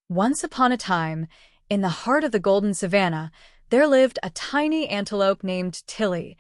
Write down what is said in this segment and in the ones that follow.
Once upon a time, in the heart of the golden savannah, there lived a tiny antelope named Tilly.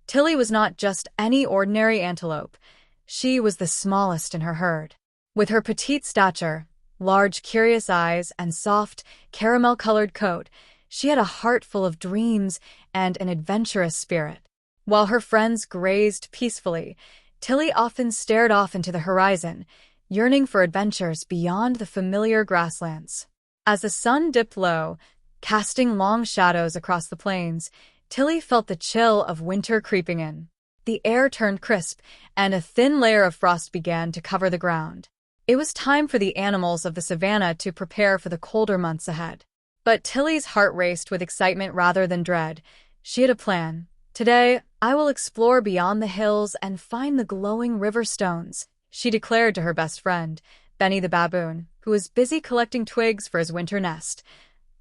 Tilly was not just any ordinary antelope. She was the smallest in her herd. With her petite stature, large curious eyes, and soft, caramel-colored coat, she had a heart full of dreams and an adventurous spirit. While her friends grazed peacefully, Tilly often stared off into the horizon, yearning for adventures beyond the familiar grasslands. As the sun dipped low, casting long shadows across the plains, Tilly felt the chill of winter creeping in. The air turned crisp, and a thin layer of frost began to cover the ground. It was time for the animals of the savannah to prepare for the colder months ahead. But Tilly's heart raced with excitement rather than dread. She had a plan. "Today, I will explore beyond the hills and find the glowing river stones," she declared to her best friend, Benny the baboon, who was busy collecting twigs for his winter nest.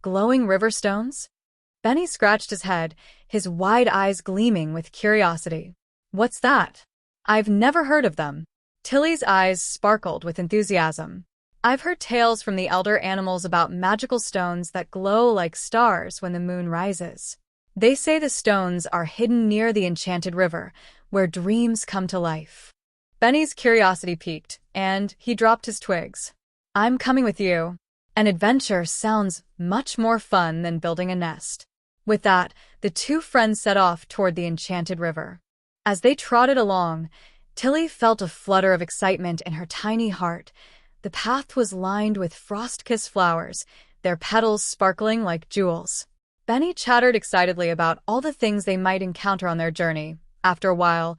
Glowing river stones? Benny scratched his head, his wide eyes gleaming with curiosity. "What's that? I've never heard of them." Tilly's eyes sparkled with enthusiasm. "I've heard tales from the elder animals about magical stones that glow like stars when the moon rises. They say the stones are hidden near the enchanted river, where dreams come to life." Benny's curiosity piqued, and he dropped his twigs. "I'm coming with you. An adventure sounds much more fun than building a nest." With that, the two friends set off toward the enchanted river. As they trotted along, Tilly felt a flutter of excitement in her tiny heart. The path was lined with frost-kissed flowers, their petals sparkling like jewels. Benny chattered excitedly about all the things they might encounter on their journey. After a while,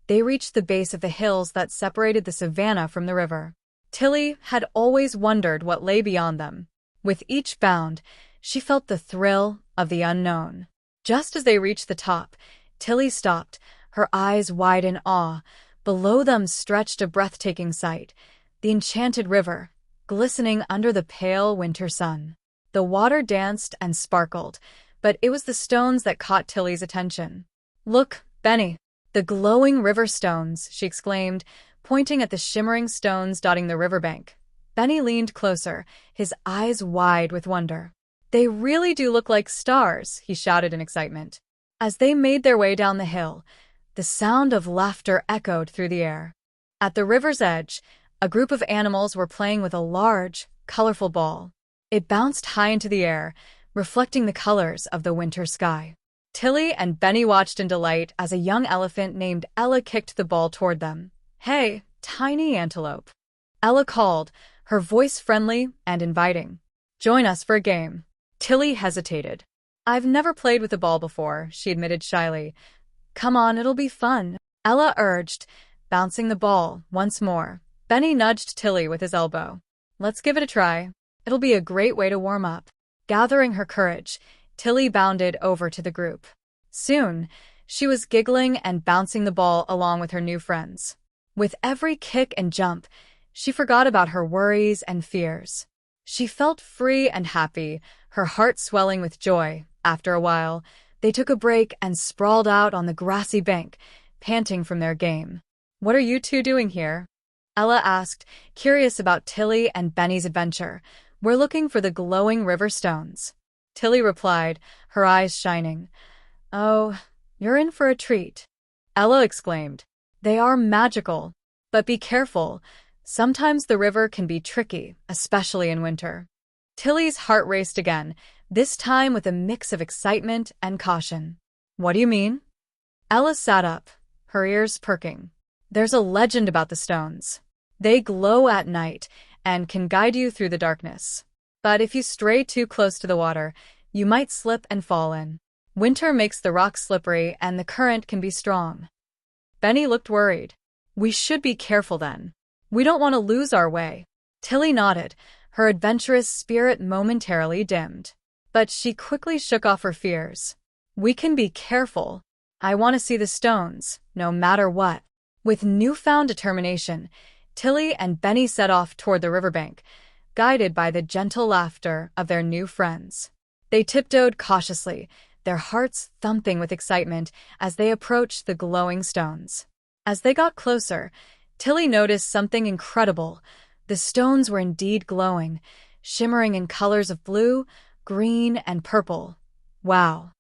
they reached the base of the hills that separated the savannah from the river. Tilly had always wondered what lay beyond them. With each bound, she felt the thrill of the unknown. Just as they reached the top, Tilly stopped, her eyes wide in awe. Below them stretched a breathtaking sight, the enchanted river, glistening under the pale winter sun. The water danced and sparkled, but it was the stones that caught Tilly's attention. "Look, Benny, the glowing river stones," she exclaimed, pointing at the shimmering stones dotting the riverbank. Benny leaned closer, his eyes wide with wonder. "They really do look like stars," he shouted in excitement. As they made their way down the hill, the sound of laughter echoed through the air. At the river's edge, a group of animals were playing with a large, colorful ball. It bounced high into the air, reflecting the colors of the winter sky. Tilly and Benny watched in delight as a young elephant named Ella kicked the ball toward them. "Hey, tiny antelope," Ella called, her voice friendly and inviting. "Join us for a game." Tilly hesitated. "I've never played with a ball before," she admitted shyly. "Come on, it'll be fun," Ella urged, bouncing the ball once more. Benny nudged Tilly with his elbow. "Let's give it a try. It'll be a great way to warm up." Gathering her courage, Tilly bounded over to the group. Soon, she was giggling and bouncing the ball along with her new friends. With every kick and jump, she forgot about her worries and fears. She felt free and happy, her heart swelling with joy. After a while, they took a break and sprawled out on the grassy bank, panting from their game. "What are you two doing here?" Ella asked, curious about Tilly and Benny's adventure. "We're looking for the glowing river stones," Tilly replied, her eyes shining. "Oh, you're in for a treat," Ella exclaimed. "They are magical, but be careful. Sometimes the river can be tricky, especially in winter." Tilly's heart raced again, this time with a mix of excitement and caution. "What do you mean?" Ella sat up, her ears perking. "There's a legend about the stones. They glow at night and can guide you through the darkness. But if you stray too close to the water, you might slip and fall in. Winter makes the rocks slippery and the current can be strong." Benny looked worried. "We should be careful then. We don't want to lose our way." Tilly nodded, her adventurous spirit momentarily dimmed. But she quickly shook off her fears. "We can be careful. I want to see the stones, no matter what." With newfound determination, Tilly and Benny set off toward the riverbank, guided by the gentle laughter of their new friends. They tiptoed cautiously, their hearts thumping with excitement as they approached the glowing stones. As they got closer, Tilly noticed something incredible. The stones were indeed glowing, shimmering in colors of blue, green, and purple. Wow.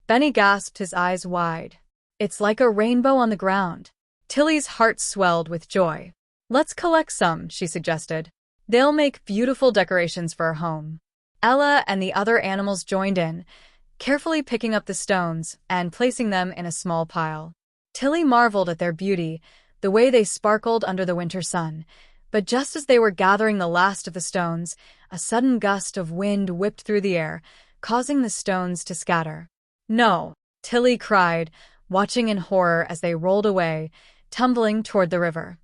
Benny gasped, his eyes wide. It's like a rainbow on the ground. Tilly's heart swelled with joy. Let's collect some, she suggested. They'll make beautiful decorations for our home. Ella and the other animals joined in, carefully picking up the stones and placing them in a small pile. Tilly marveled at their beauty, the way they sparkled under the winter sun. But just as they were gathering the last of the stones, a sudden gust of wind whipped through the air, causing the stones to scatter. No, Tilly cried, watching in horror as they rolled away, tumbling toward the river.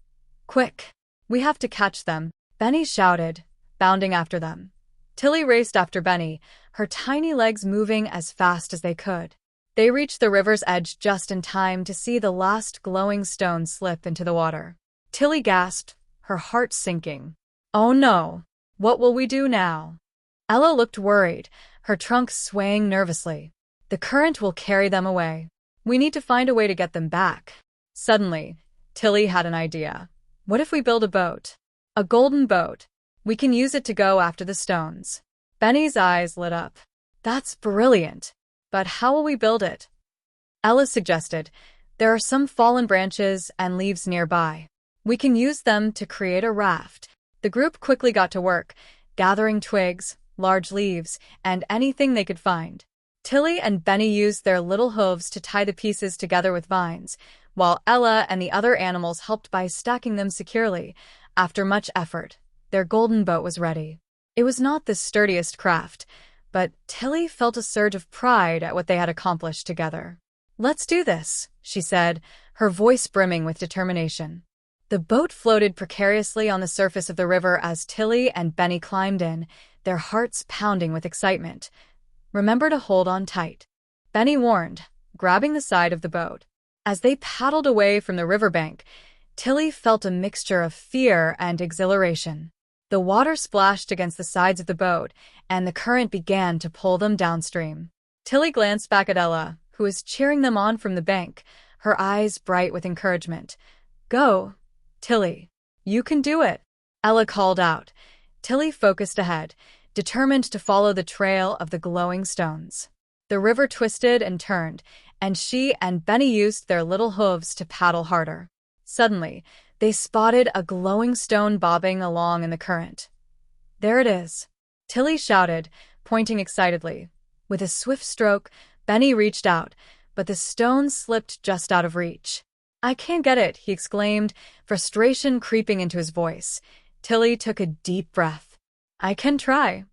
Quick! We have to catch them, Benny shouted, bounding after them. Tilly raced after Benny, her tiny legs moving as fast as they could. They reached the river's edge just in time to see the last glowing stone slip into the water. Tilly gasped, her heart sinking. Oh no! What will we do now? Ella looked worried, her trunk swaying nervously. The current will carry them away. We need to find a way to get them back. Suddenly, Tilly had an idea. What if we build a boat? A golden boat. We can use it to go after the stones. Benny's eyes lit up. That's brilliant. But how will we build it? Ella suggested. There are some fallen branches and leaves nearby. We can use them to create a raft. The group quickly got to work, gathering twigs, large leaves, and anything they could find. Tilly and Benny used their little hooves to tie the pieces together with vines, while Ella and the other animals helped by stacking them securely. After much effort, their golden boat was ready. It was not the sturdiest craft, but Tilly felt a surge of pride at what they had accomplished together. Let's do this, she said, her voice brimming with determination. The boat floated precariously on the surface of the river as Tilly and Benny climbed in, their hearts pounding with excitement. Remember to hold on tight, Benny warned, grabbing the side of the boat. As they paddled away from the riverbank, Tilly felt a mixture of fear and exhilaration. The water splashed against the sides of the boat, and the current began to pull them downstream. Tilly glanced back at Ella, who was cheering them on from the bank, her eyes bright with encouragement. Go, Tilly. You can do it, Ella called out. Tilly focused ahead, determined to follow the trail of the glowing stones. The river twisted and turned, and she and Benny used their little hooves to paddle harder. Suddenly, they spotted a glowing stone bobbing along in the current. There it is, Tilly shouted, pointing excitedly. With a swift stroke, Benny reached out, but the stone slipped just out of reach. I can't get it, he exclaimed, frustration creeping into his voice. Tilly took a deep breath. I can try.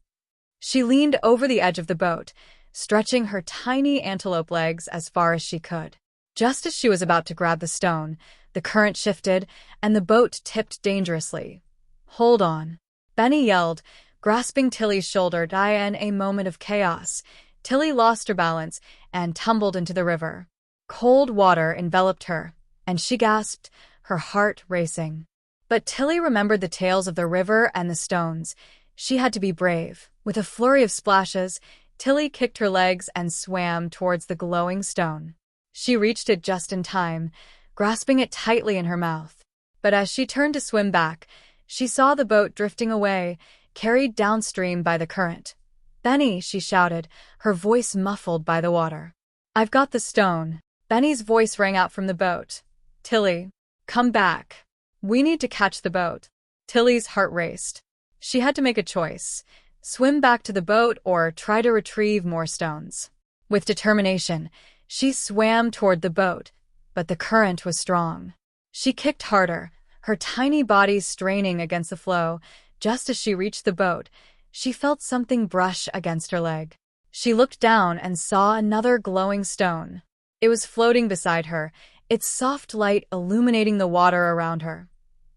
She leaned over the edge of the boat, stretching her tiny antelope legs as far as she could. Just as she was about to grab the stone, the current shifted, and the boat tipped dangerously. Hold on, Benny yelled, grasping Tilly's shoulder. In a moment of chaos, Tilly lost her balance and tumbled into the river. Cold water enveloped her, and she gasped, her heart racing. But Tilly remembered the tales of the river and the stones. She had to be brave. With a flurry of splashes, Tilly kicked her legs and swam towards the glowing stone. She reached it just in time, grasping it tightly in her mouth. But as she turned to swim back, she saw the boat drifting away, carried downstream by the current. Benny, she shouted, her voice muffled by the water. I've got the stone. Benny's voice rang out from the boat. Tilly, come back. We need to catch the boat. Tilly's heart raced. She had to make a choice. Swim back to the boat or try to retrieve more stones. With determination, she swam toward the boat, but the current was strong. She kicked harder, her tiny body straining against the flow. Just as she reached the boat, she felt something brush against her leg. She looked down and saw another glowing stone. It was floating beside her, its soft light illuminating the water around her.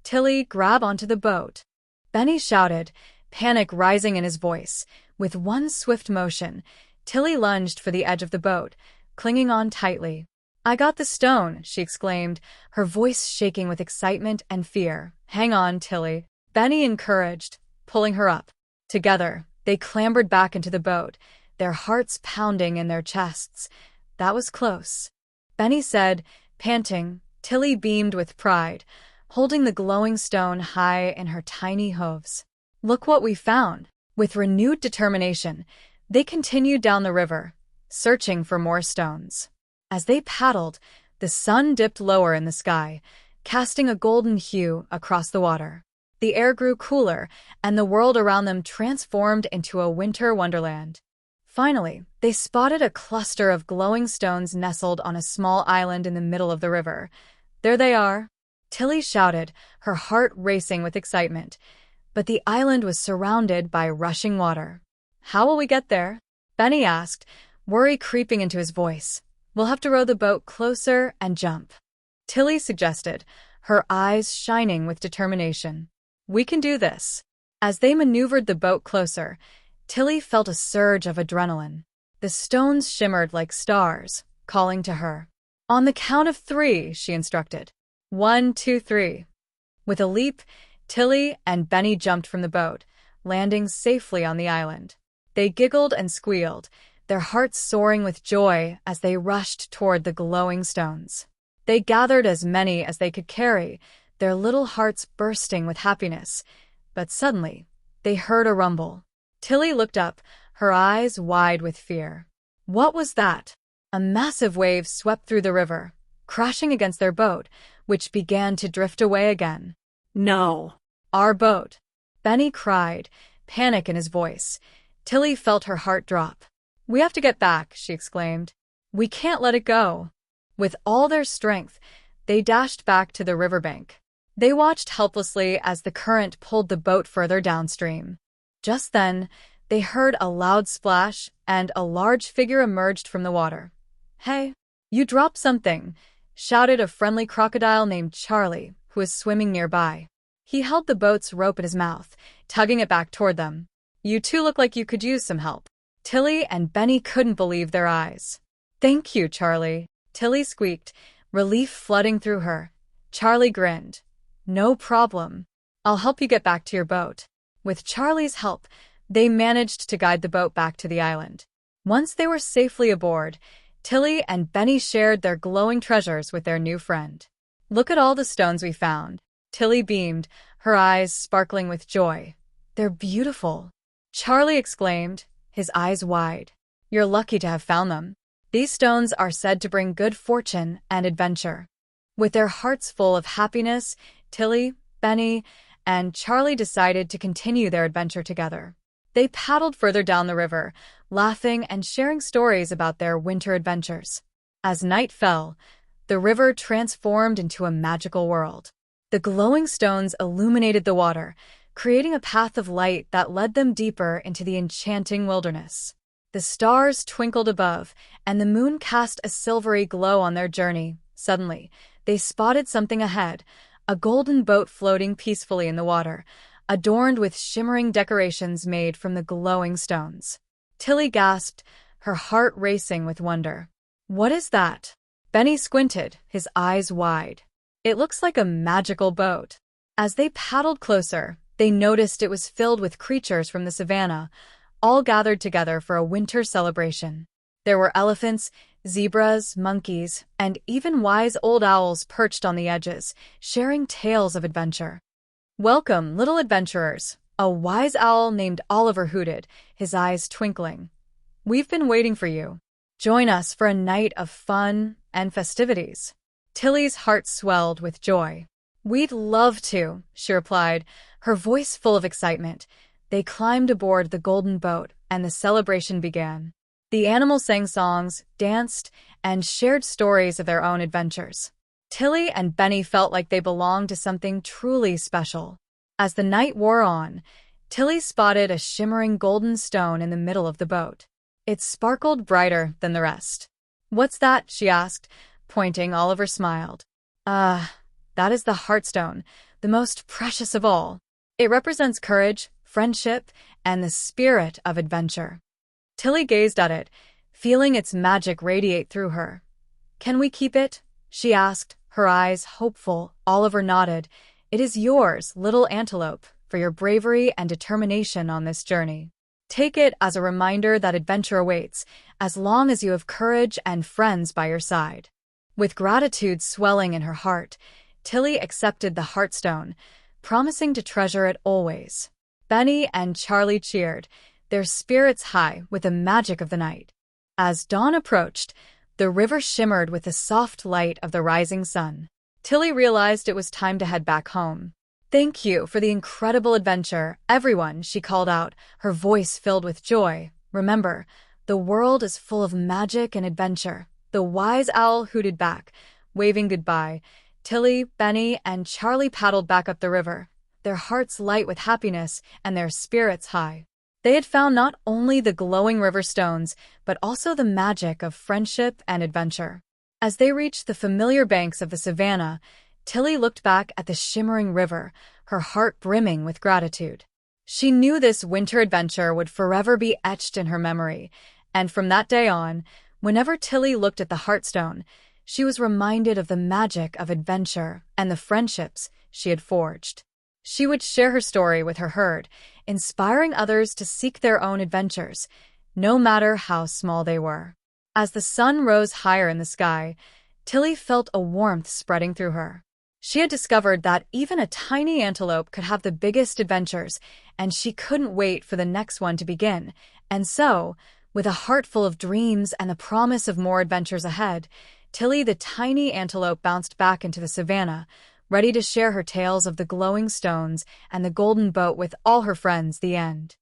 Tilly, grab onto the boat, Benny shouted, panic rising in his voice. With one swift motion, Tilly lunged for the edge of the boat, clinging on tightly. I got the stone, she exclaimed, her voice shaking with excitement and fear. Hang on, Tilly, Benny encouraged, pulling her up. Together, they clambered back into the boat, their hearts pounding in their chests. That was close, Benny said, panting. Tilly beamed with pride, holding the glowing stone high in her tiny hooves. Look what we found. With renewed determination, they continued down the river, searching for more stones. As they paddled, the sun dipped lower in the sky, casting a golden hue across the water. The air grew cooler, and the world around them transformed into a winter wonderland. Finally, they spotted a cluster of glowing stones nestled on a small island in the middle of the river. "There they are!" Tilly shouted, her heart racing with excitement. But the island was surrounded by rushing water. "How will we get there?" Benny asked, worry creeping into his voice. "We'll have to row the boat closer and jump," Tilly suggested, her eyes shining with determination. "We can do this." As they maneuvered the boat closer, Tilly felt a surge of adrenaline. The stones shimmered like stars, calling to her. "On the count of 3, she instructed. 1, 2, 3. With a leap, Tilly and Benny jumped from the boat, landing safely on the island. They giggled and squealed, their hearts soaring with joy as they rushed toward the glowing stones. They gathered as many as they could carry, their little hearts bursting with happiness. But suddenly, they heard a rumble. Tilly looked up, her eyes wide with fear. What was that? A massive wave swept through the river, crashing against their boat, which began to drift away again. "No." "Our boat!" Benny cried, panic in his voice. Tilly felt her heart drop. "We have to get back," she exclaimed. "We can't let it go." With all their strength, they dashed back to the riverbank. They watched helplessly as the current pulled the boat further downstream. Just then, they heard a loud splash, and a large figure emerged from the water. "Hey, you dropped something," shouted a friendly crocodile named Charlie, who was swimming nearby. He held the boat's rope in his mouth, tugging it back toward them. "You two look like you could use some help." Tilly and Benny couldn't believe their eyes. "Thank you, Charlie," Tilly squeaked, relief flooding through her. Charlie grinned. "No problem. I'll help you get back to your boat." With Charlie's help, they managed to guide the boat back to the island. Once they were safely aboard, Tilly and Benny shared their glowing treasures with their new friend. "Look at all the stones we found." Tilly beamed, her eyes sparkling with joy. "They're beautiful," Charlie exclaimed, his eyes wide. "You're lucky to have found them. These stones are said to bring good fortune and adventure." With their hearts full of happiness, Tilly, Benny, and Charlie decided to continue their adventure together. They paddled further down the river, laughing and sharing stories about their winter adventures. As night fell, the river transformed into a magical world. The glowing stones illuminated the water, creating a path of light that led them deeper into the enchanting wilderness. The stars twinkled above, and the moon cast a silvery glow on their journey. Suddenly, they spotted something ahead, a golden boat floating peacefully in the water, adorned with shimmering decorations made from the glowing stones. Tilly gasped, her heart racing with wonder. "What is that?" Benny squinted, his eyes wide. "It looks like a magical boat." As they paddled closer, they noticed it was filled with creatures from the savannah, all gathered together for a winter celebration. There were elephants, zebras, monkeys, and even wise old owls perched on the edges, sharing tales of adventure. "Welcome, little adventurers," a wise owl named Oliver hooted, his eyes twinkling. "We've been waiting for you. Join us for a night of fun and festivities." Tilly's heart swelled with joy. "We'd love to," she replied, her voice full of excitement. They climbed aboard the golden boat, and the celebration began. The animals sang songs, danced, and shared stories of their own adventures. Tilly and Benny felt like they belonged to something truly special. As the night wore on, Tilly spotted a shimmering golden stone in the middle of the boat. It sparkled brighter than the rest. "What's that?" she asked, pointing. Oliver smiled. That is the Heartstone, the most precious of all. It represents courage, friendship, and the spirit of adventure." Tilly gazed at it, feeling its magic radiate through her. "Can we keep it?" she asked, her eyes hopeful. Oliver nodded. "It is yours, little Antelope, for your bravery and determination on this journey. Take it as a reminder that adventure awaits, as long as you have courage and friends by your side." With gratitude swelling in her heart, Tilly accepted the Heartstone, promising to treasure it always. Benny and Charlie cheered, their spirits high with the magic of the night. As dawn approached, the river shimmered with the soft light of the rising sun. Tilly realized it was time to head back home. "Thank you for the incredible adventure, everyone," she called out, her voice filled with joy. "Remember, the world is full of magic and adventure." The wise owl hooted back, waving goodbye. Tilly, Benny, and Charlie paddled back up the river, their hearts light with happiness and their spirits high. They had found not only the glowing river stones, but also the magic of friendship and adventure. As they reached the familiar banks of the savannah, Tilly looked back at the shimmering river, her heart brimming with gratitude. She knew this winter adventure would forever be etched in her memory, and from that day on, whenever Tilly looked at the Heartstone, she was reminded of the magic of adventure and the friendships she had forged. She would share her story with her herd, inspiring others to seek their own adventures, no matter how small they were. As the sun rose higher in the sky, Tilly felt a warmth spreading through her. She had discovered that even a tiny antelope could have the biggest adventures, and she couldn't wait for the next one to begin. And so, with a heart full of dreams and the promise of more adventures ahead, Tilly the tiny antelope bounced back into the savannah, ready to share her tales of the glowing stones and the golden boat with all her friends. The end.